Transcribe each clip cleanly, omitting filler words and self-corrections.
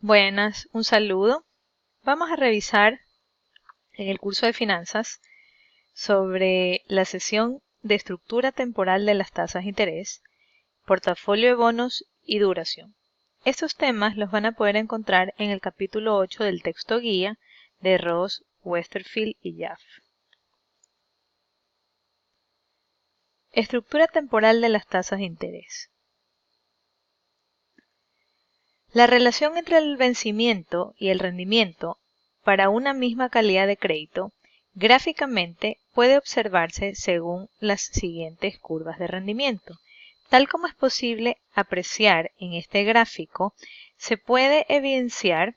Buenas, un saludo. Vamos a revisar en el curso de finanzas sobre la sesión de estructura temporal de las tasas de interés, portafolio de bonos y duración. Estos temas los van a poder encontrar en el capítulo 8 del texto guía de Ross, Westerfield y Jaff. Estructura temporal de las tasas de interés. La relación entre el vencimiento y el rendimiento para una misma calidad de crédito gráficamente puede observarse según las siguientes curvas de rendimiento. Tal como es posible apreciar en este gráfico, se puede evidenciar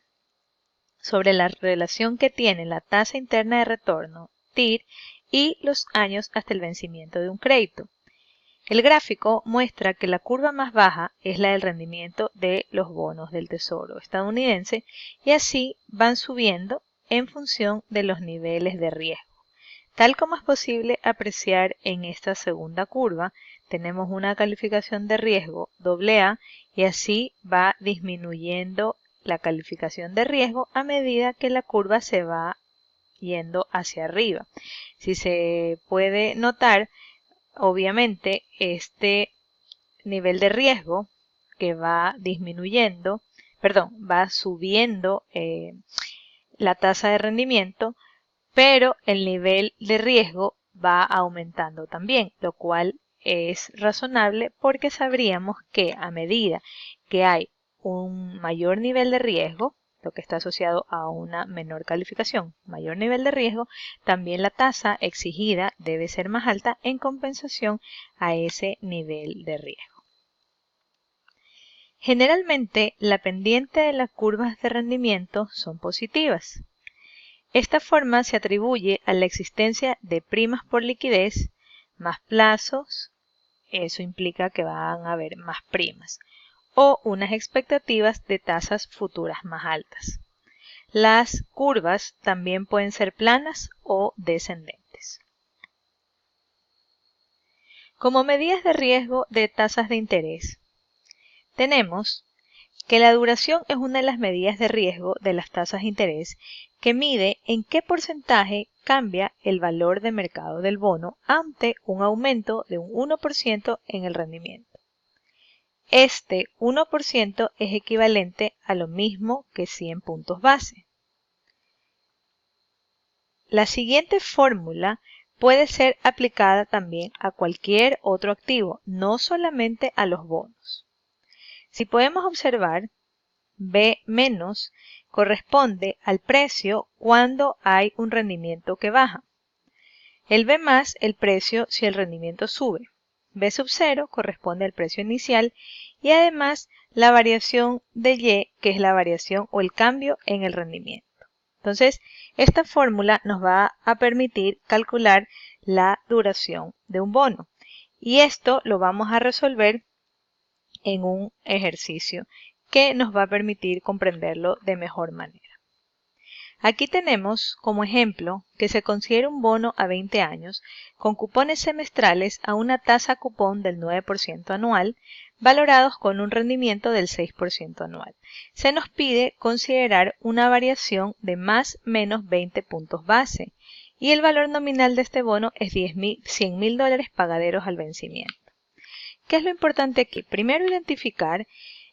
sobre la relación que tiene la tasa interna de retorno, TIR, y los años hasta el vencimiento de un crédito. El gráfico muestra que la curva más baja es la del rendimiento de los bonos del Tesoro estadounidense y así van subiendo en función de los niveles de riesgo. Tal como es posible apreciar en esta segunda curva, tenemos una calificación de riesgo AA y así va disminuyendo la calificación de riesgo a medida que la curva se va yendo hacia arriba. Si se puede notar, obviamente este nivel de riesgo que va disminuyendo, va subiendo la tasa de rendimiento, pero el nivel de riesgo va aumentando también, lo cual es razonable porque sabríamos que a medida que hay un mayor nivel de riesgo, lo que está asociado a una menor calificación, mayor nivel de riesgo, también la tasa exigida debe ser más alta en compensación a ese nivel de riesgo. Generalmente, la pendiente de las curvas de rendimiento son positivas. Esta forma se atribuye a la existencia de primas por liquidez, más plazos, eso implica que van a haber más primas, o unas expectativas de tasas futuras más altas. Las curvas también pueden ser planas o descendentes. Como medidas de riesgo de tasas de interés, tenemos que la duración es una de las medidas de riesgo de las tasas de interés que mide en qué porcentaje cambia el valor de mercado del bono ante un aumento de un 1% en el rendimiento. Este 1% es equivalente a lo mismo que 100 puntos base. La siguiente fórmula puede ser aplicada también a cualquier otro activo, no solamente a los bonos. Si podemos observar, B- corresponde al precio cuando hay un rendimiento que baja. El B+, el precio si el rendimiento sube. B sub 0 corresponde al precio inicial y además la variación de Y, que es la variación o el cambio en el rendimiento. Entonces, esta fórmula nos va a permitir calcular la duración de un bono. Y esto lo vamos a resolver en un ejercicio que nos va a permitir comprenderlo de mejor manera. Aquí tenemos como ejemplo que se considera un bono a 20 años con cupones semestrales a una tasa cupón del 9% anual, valorados con un rendimiento del 6% anual. Se nos pide considerar una variación de más menos 20 puntos base y el valor nominal de este bono es $100.000 pagaderos al vencimiento. ¿Qué es lo importante aquí? Primero identificar,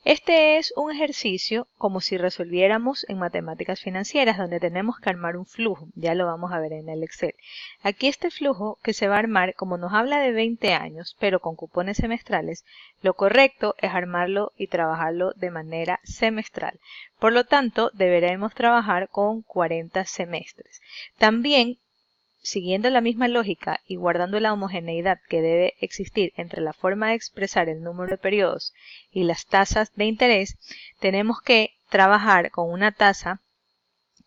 este es un ejercicio como si resolviéramos en matemáticas financieras, donde tenemos que armar un flujo, ya lo vamos a ver en el Excel. Aquí este flujo que se va a armar, como nos habla de 20 años, pero con cupones semestrales, lo correcto es armarlo y trabajarlo de manera semestral. Por lo tanto, deberemos trabajar con 40 semestres. También, siguiendo la misma lógica y guardando la homogeneidad que debe existir entre la forma de expresar el número de periodos y las tasas de interés, tenemos que trabajar con una tasa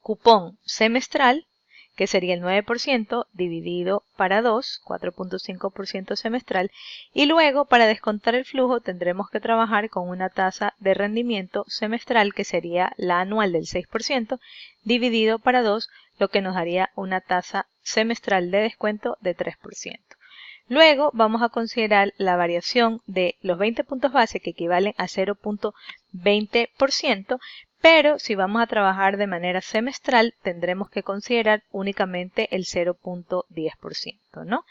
cupón semestral, que sería el 9% dividido para 2, 4.5% semestral, y luego para descontar el flujo tendremos que trabajar con una tasa de rendimiento semestral, que sería la anual del 6%, dividido para 2, lo que nos daría una tasa semestral de descuento de 3%. Luego vamos a considerar la variación de los 20 puntos base, que equivalen a 0.20%, pero si vamos a trabajar de manera semestral, tendremos que considerar únicamente el 0.10%, ¿no?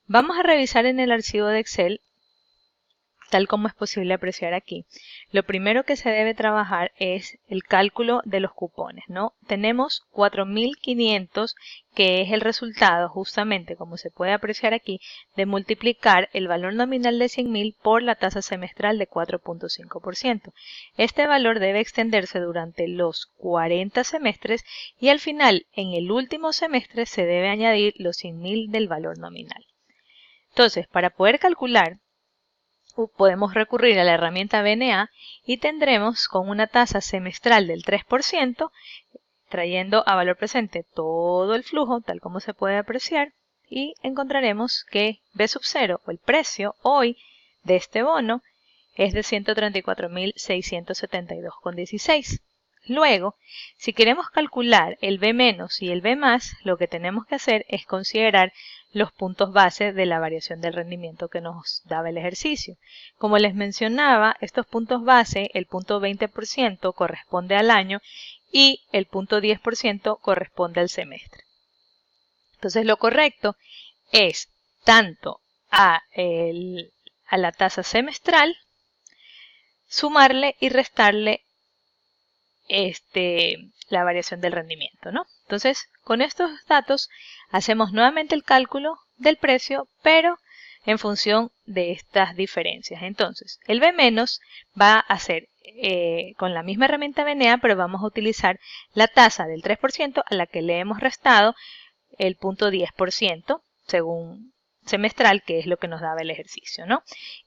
Vamos a revisar en el archivo de Excel, tal como es posible apreciar aquí. Lo primero que se debe trabajar es el cálculo de los cupones, ¿no? Tenemos 4.500, que es el resultado, justamente como se puede apreciar aquí, de multiplicar el valor nominal de 100.000 por la tasa semestral de 4.5%. Este valor debe extenderse durante los 40 semestres y al final, en el último semestre, se debe añadir los 100.000 del valor nominal. Entonces, para poder calcular, podemos recurrir a la herramienta BNA y tendremos con una tasa semestral del 3%, trayendo a valor presente todo el flujo, tal como se puede apreciar, y encontraremos que B sub 0, o el precio hoy de este bono, es de 134.672,16. Luego, si queremos calcular el B menos y el B más, lo que tenemos que hacer es considerar los puntos base de la variación del rendimiento que nos daba el ejercicio. Como les mencionaba, estos puntos base, el punto 20% corresponde al año y el punto 10% corresponde al semestre. Entonces lo correcto es tanto a la tasa semestral, sumarle y restarle la variación del rendimiento, ¿no? Entonces, con estos datos hacemos nuevamente el cálculo del precio, pero en función de estas diferencias. Entonces, el B menos va a ser con la misma herramienta BNA, pero vamos a utilizar la tasa del 3% a la que le hemos restado el punto 10% según semestral, que es lo que nos daba el ejercicio, ¿no?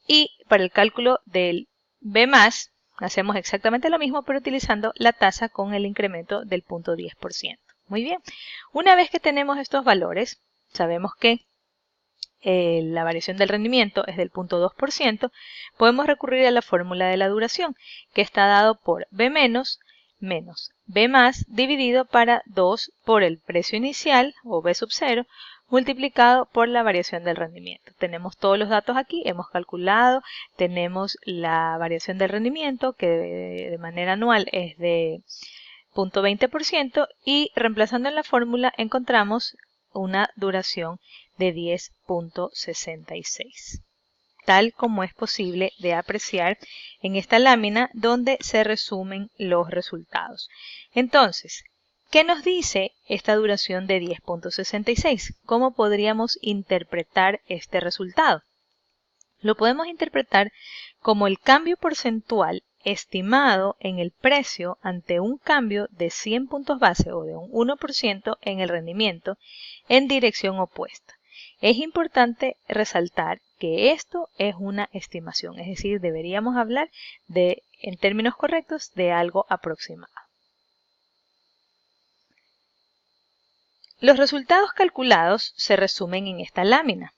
Y para el cálculo del B más, hacemos exactamente lo mismo, pero utilizando la tasa con el incremento del punto 10%. Muy bien. Una vez que tenemos estos valores, sabemos que la variación del rendimiento es del 0.2%, podemos recurrir a la fórmula de la duración, que está dado por B menos B más dividido para 2 por el precio inicial, o B sub 0, multiplicado por la variación del rendimiento. Tenemos todos los datos aquí, hemos calculado, tenemos la variación del rendimiento, que de manera anual es de 0.20%, y reemplazando en la fórmula encontramos una duración de 10.66, tal como es posible de apreciar en esta lámina donde se resumen los resultados. Entonces, ¿qué nos dice esta duración de 10.66? ¿Cómo podríamos interpretar este resultado? Lo podemos interpretar como el cambio porcentual estimado en el precio ante un cambio de 100 puntos base o de un 1% en el rendimiento en dirección opuesta. Es importante resaltar que esto es una estimación, es decir, deberíamos hablar en términos correctos, de algo aproximado. Los resultados calculados se resumen en esta lámina.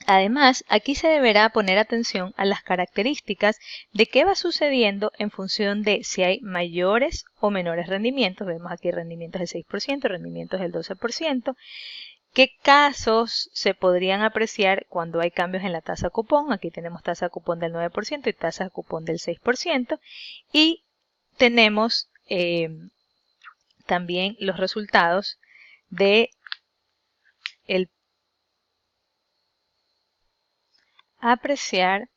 Además, aquí se deberá poner atención a las características de qué va sucediendo en función de si hay mayores o menores rendimientos. Vemos aquí rendimientos del 6%, rendimientos del 12%. ¿Qué casos se podrían apreciar cuando hay cambios en la tasa cupón? Aquí tenemos tasa cupón del 9% y tasa cupón del 6%. Y tenemos también los resultados de apreciar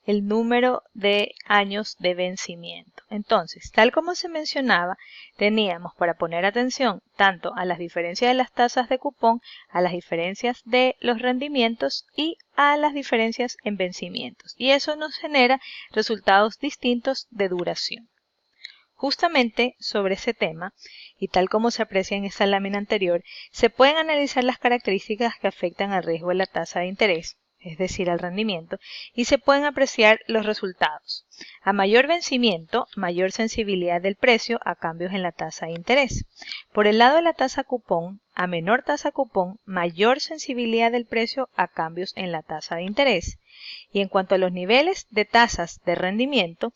el número de años de vencimiento. Entonces, tal como se mencionaba, teníamos para poner atención tanto a las diferencias de las tasas de cupón, a las diferencias de los rendimientos y a las diferencias en vencimientos. Y eso nos genera resultados distintos de duración. Justamente sobre ese tema, y tal como se aprecia en esta lámina anterior, se pueden analizar las características que afectan al riesgo de la tasa de interés, es decir, al rendimiento, y se pueden apreciar los resultados. A mayor vencimiento, mayor sensibilidad del precio a cambios en la tasa de interés. Por el lado de la tasa cupón, a menor tasa cupón, mayor sensibilidad del precio a cambios en la tasa de interés. Y en cuanto a los niveles de tasas de rendimiento,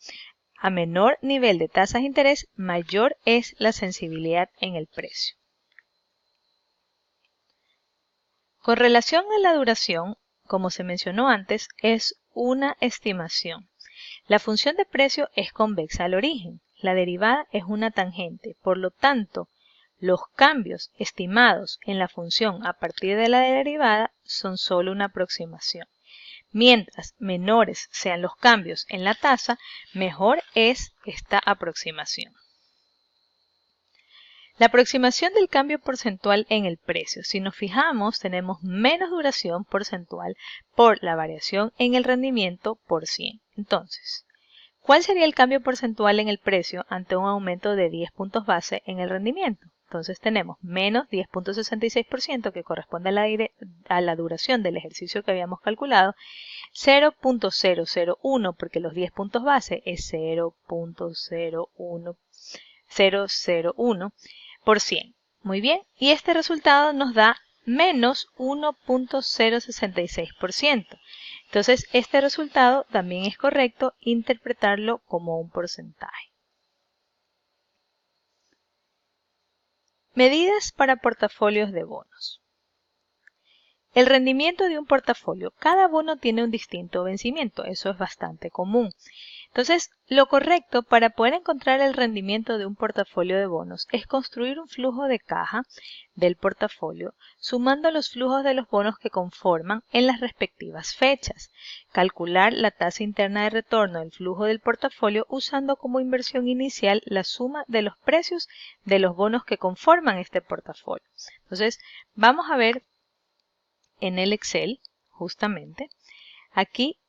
a menor nivel de tasas de interés, mayor es la sensibilidad en el precio. Con relación a la duración, como se mencionó antes, es una estimación. La función de precio es convexa al origen. la derivada es una tangente, por lo tanto, los cambios estimados en la función a partir de la derivada son solo una aproximación. Mientras menores sean los cambios en la tasa, mejor es esta aproximación. La aproximación del cambio porcentual en el precio. Si nos fijamos, tenemos menos duración porcentual por la variación en el rendimiento por 100. Entonces, ¿cuál sería el cambio porcentual en el precio ante un aumento de 10 puntos base en el rendimiento? Entonces tenemos menos 10.66% que corresponde a la duración del ejercicio que habíamos calculado, 0.001 porque los 10 puntos base es 0.001 por 100. Muy bien, y este resultado nos da menos 1.066%. Entonces, este resultado también es correcto interpretarlo como un porcentaje. Medidas para portafolios de bonos. El rendimiento de un portafolio. Cada bono tiene un distinto vencimiento, eso es bastante común. Entonces, lo correcto para poder encontrar el rendimiento de un portafolio de bonos es construir un flujo de caja del portafolio sumando los flujos de los bonos que conforman en las respectivas fechas. Calcular la tasa interna de retorno del flujo del portafolio usando como inversión inicial la suma de los precios de los bonos que conforman este portafolio. Entonces, vamos a ver en el Excel, justamente, aquí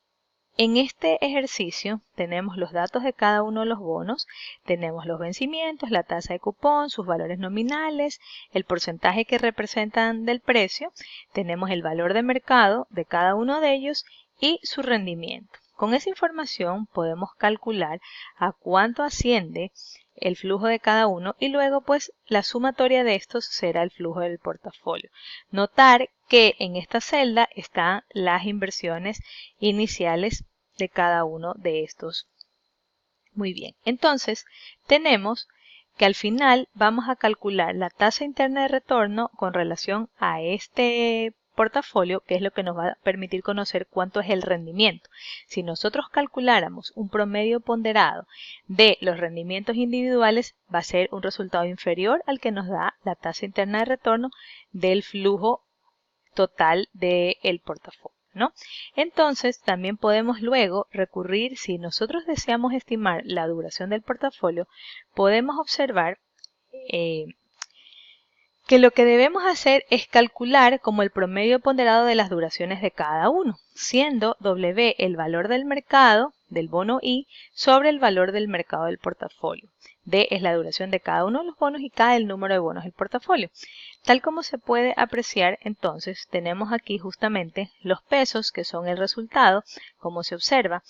en este ejercicio tenemos los datos de cada uno de los bonos, tenemos los vencimientos, la tasa de cupón, sus valores nominales, el porcentaje que representan del precio, tenemos el valor de mercado de cada uno de ellos y su rendimiento. Con esa información podemos calcular a cuánto asciende el flujo de cada uno y luego pues la sumatoria de estos será el flujo del portafolio. Notar que en esta celda están las inversiones iniciales de cada uno de estos. Muy bien, entonces tenemos que al final vamos a calcular la tasa interna de retorno con relación a este portafolio, que es lo que nos va a permitir conocer cuánto es el rendimiento. Si nosotros calculáramos un promedio ponderado de los rendimientos individuales, va a ser un resultado inferior al que nos da la tasa interna de retorno del flujo total del portafolio, ¿no? Entonces, también podemos luego recurrir, si nosotros deseamos estimar la duración del portafolio, podemos observar que lo que debemos hacer es calcular como el promedio ponderado de las duraciones de cada uno, siendo W el valor del mercado del bono I sobre el valor del mercado del portafolio. D es la duración de cada uno de los bonos y K el número de bonos del portafolio. Tal como se puede apreciar, entonces, tenemos aquí justamente los pesos, que son el resultado, como se observa,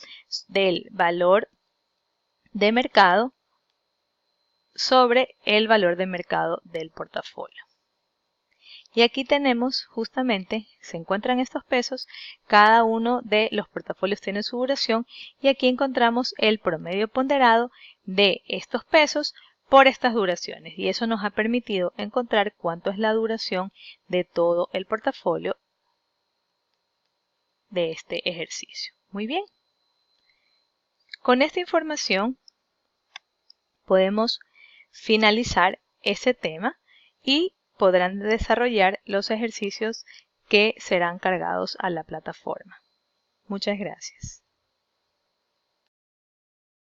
del valor de mercado sobre el valor de mercado del portafolio. Y aquí tenemos justamente, se encuentran estos pesos, cada uno de los portafolios tiene su duración y aquí encontramos el promedio ponderado de estos pesos por estas duraciones y eso nos ha permitido encontrar cuánto es la duración de todo el portafolio de este ejercicio. Muy bien. Con esta información podemos finalizar este tema y podrán desarrollar los ejercicios que serán cargados a la plataforma. Muchas gracias.